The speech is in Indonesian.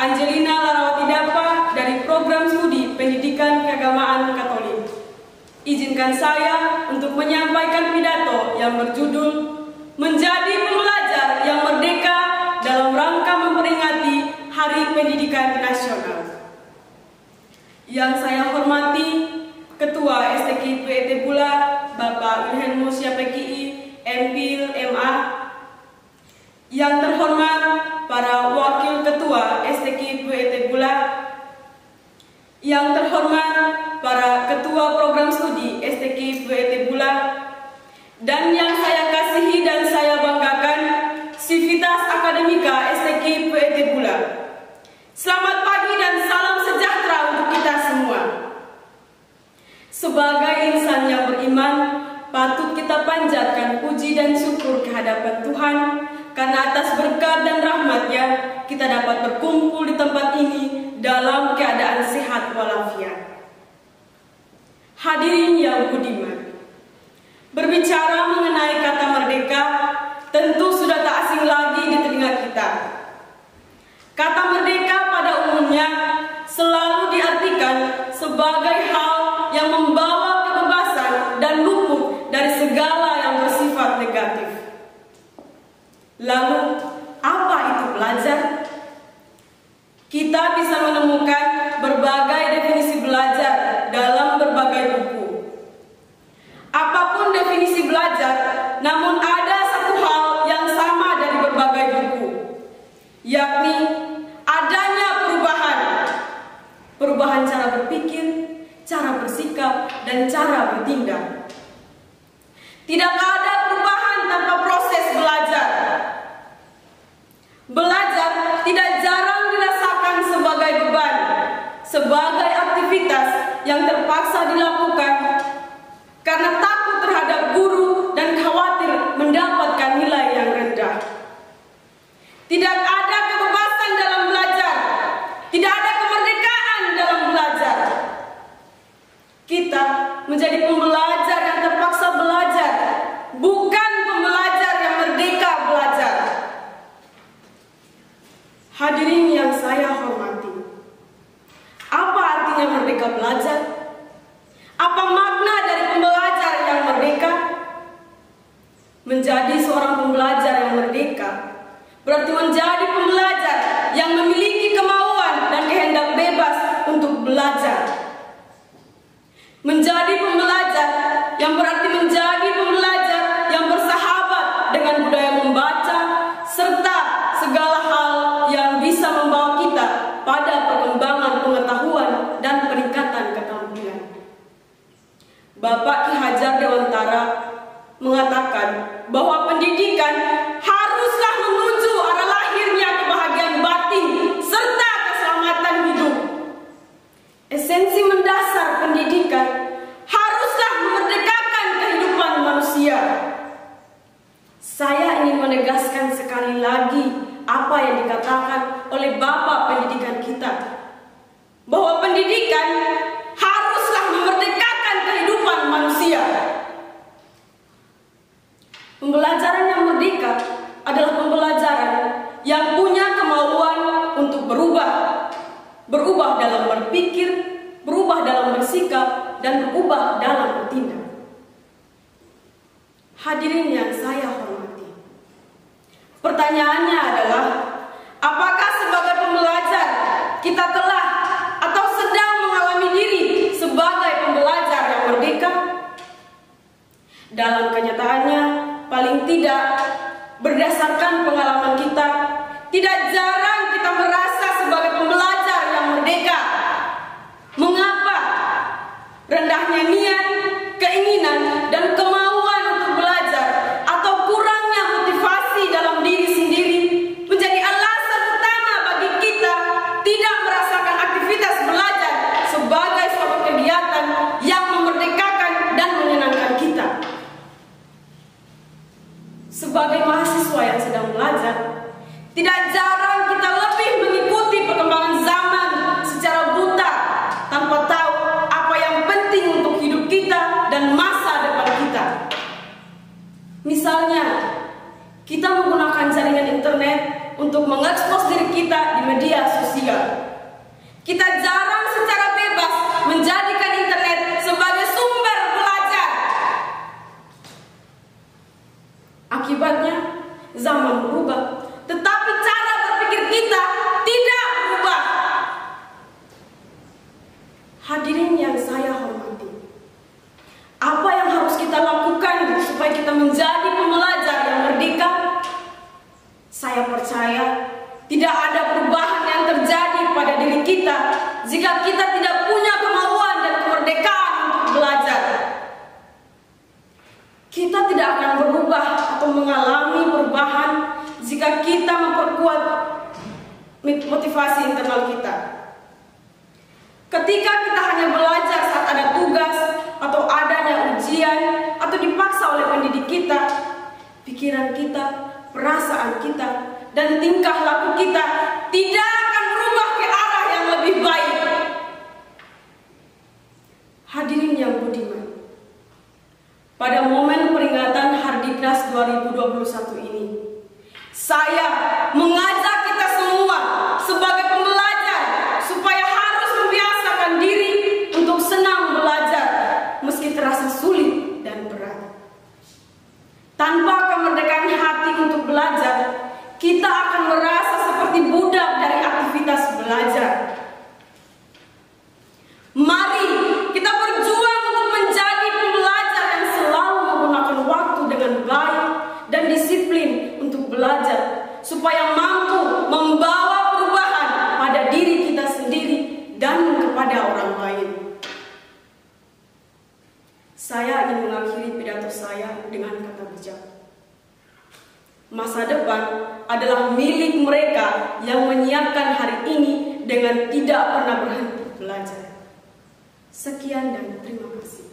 Angelina Larawati Dapa dari Program Studi Pendidikan Keagamaan Katolik. Izinkan saya untuk menyampaikan pidato yang berjudul Menjadi Pembelajar yang Merdeka dalam rangka memperingati Hari Pendidikan Nasional. Yang saya hormati Ketua STKI PET Pula, Bapak Wilhelmus Syapeki, MPhil, MA. Yang terhormat para Wakil Ketua STKI PET Pula. Yang terhormat para Ketua Program Studi STKI PET Pula. Dan yang saya kasihi dan saya banggakan, Sivitas Akademika STKI PET Pula. Selamat pagi dan salam sejahtera untuk kita semua. Sebagai insan yang beriman, patut kita panjatkan puji dan syukur kehadapan Tuhan, karena atas berkat dan rahmat-Nya kita dapat berkumpul di tempat ini dalam keadaan sehat walafiat. Hadirin yang budiman, berbicara mengenai kata merdeka tentu sudah tak asing lagi di telinga kita. Kata merdeka pada umumnya selalu diartikan sebagai hal yang membawa kebebasan dan luput dari segala yang bersifat negatif. Lalu, apa itu belajar? Kita bisa menemukan berbagai definisi belajar dalam berbagai buku. Apapun definisi belajar, namun ada satu hal yang sama dari berbagai buku, yakni adanya perubahan cara berpikir, cara bersikap, dan cara bertindak. Tidak ada perubahan tanpa proses belajar. Belajar tidak jarang dirasakan sebagai beban, sebagai aktivitas yang terpaksa dilakukan karena takut terhadap guru dan khawatir mendapatkan nilai yang rendah. Tidak ada kebebasan dalam belajar, tidak ada kemerdekaan dalam belajar. Kita menjadi pembelajar yang terpaksa belajar, bukan pembelajar yang merdeka belajar. Hadirin yang saya hormati, apa artinya merdeka belajar? Apa makna dari pembelajar yang merdeka? Menjadi seorang pembelajar yang merdeka berarti menjadi pembelajar yang memiliki kemauan dan kehendak bebas untuk belajar. Menjadi pembelajar yang berarti menjadi pembelajar yang bersahabat dengan budaya membaca serta segala hal yang bisa membawa kita pada perkembangan pengetahuan dan peningkatan keterampilan. Bapak Ki Hajar Dewantara mengatakan bahwa pendidikan haruslah menuju arah lahirnya kebahagiaan batin serta keselamatan hidup. Esensi mendasar pendidikan haruslah memerdekakan kehidupan manusia. Saya ingin menegaskan sekali lagi apa yang dikatakan oleh Bapak Pendidikan kita, bahwa pendidikan haruslah memerdekakan kehidupan manusia. Pembelajaran yang merdeka adalah pembelajaran yang punya kemauan untuk berubah dalam berpikir, berubah dalam bersikap, dan berubah dalam bertindak. Hadirin yang saya hormati, pertanyaannya adalah, apakah sebagai pembelajar kita telah atau sedang mengalami diri sebagai pembelajar yang merdeka? Dalam kenyataannya, paling tidak berdasarkan pengalaman kita, tidak jarang kita merasa sebagai pembelajar yang merdeka. Mengapa? Rendahnya niat, keinginan, dan kemauan untuk belajar atau kurangnya motivasi dalam diri sendiri menjadi alasan utama bagi kita tidak merasakan aktivitas belajar sebagai suatu kegiatan yang memerdekakan dan menyenangkan kita. Sebagai mahasiswa yang sedang belajar, tidak jarang kita lebih mengikuti perkembangan zaman secara buta tanpa tahu apa yang penting untuk hidup kita dan masa untuk mengekspos diri kita di media sosial. Kita jarang secara bebas menjadikan internet sebagai sumber belajar. Akibatnya, zaman berubah, tetapi cara berpikir kita tidak berubah. Hadirin yang saya hormati, apa yang harus kita lakukan supaya kita menjadi pembelajar yang merdeka? Saya percaya tidak ada perubahan yang terjadi pada diri kita jika kita tidak punya kemauan dan kemerdekaan untuk belajar. Kita tidak akan berubah atau mengalami perubahan jika kita memperkuat motivasi internal kita. Ketika kita hanya belajar saat ada tugas atau adanya ujian atau dipaksa oleh pendidik kita, pikiran kita, perasaan kita, dan tingkah laku kita tidak akan berubah ke arah yang lebih baik. Hadirin yang budiman, pada momen peringatan Hardiknas 2021 ini, saya mengajak kita semua sebagai pembelajar supaya harus membiasakan diri untuk senang belajar meski terasa sulit dan berat. Tanpa kemerdekaan hati untuk belajar, kita akan merasa seperti budak dari aktivitas belajar. Mari kita berjuang untuk menjadi pembelajar yang selalu menggunakan waktu dengan baik dan disiplin untuk belajar, supaya mampu membawa perubahan pada diri kita sendiri dan kepada orang lain. Saya ingin mengakhiri pidato saya dengan kata bijak. Masa depan adalah milik mereka yang menyiapkan hari ini dengan tidak pernah berhenti belajar. Sekian dan terima kasih.